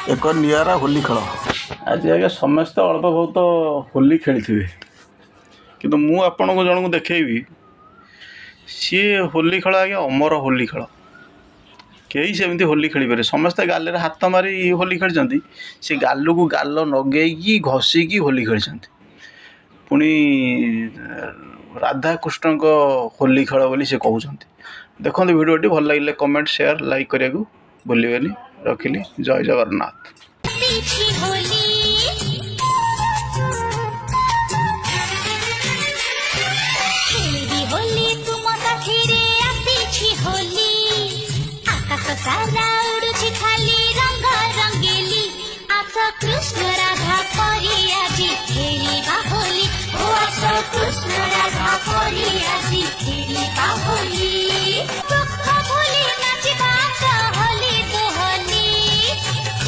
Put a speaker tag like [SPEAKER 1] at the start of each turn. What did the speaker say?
[SPEAKER 1] एक निरा होली खेल आज आज्ञा समस्ते अल्प बहुत होली खेली थे कि मु आपण को जन को देखी सी होली खेल आज्ञा अमर होली खेल कई सेमती होली खेली पारे समस्ते गाल हाथ मारी होली खेली सी गाल को गाल नगे घषिकी होली खेली पुणी राधाकृष्ण होली खेल बोली से कहते देखो भिडियोटी भल लगे कमेंट शेयर लाइक करने को भूलिए रखिली जय जगन्नाथ।
[SPEAKER 2] कृष्ण राधा करी आज खेलिबा होली ओ आस कृष्ण राधा करी आज खेलिबा होली दुख भूली नाचिबा होली।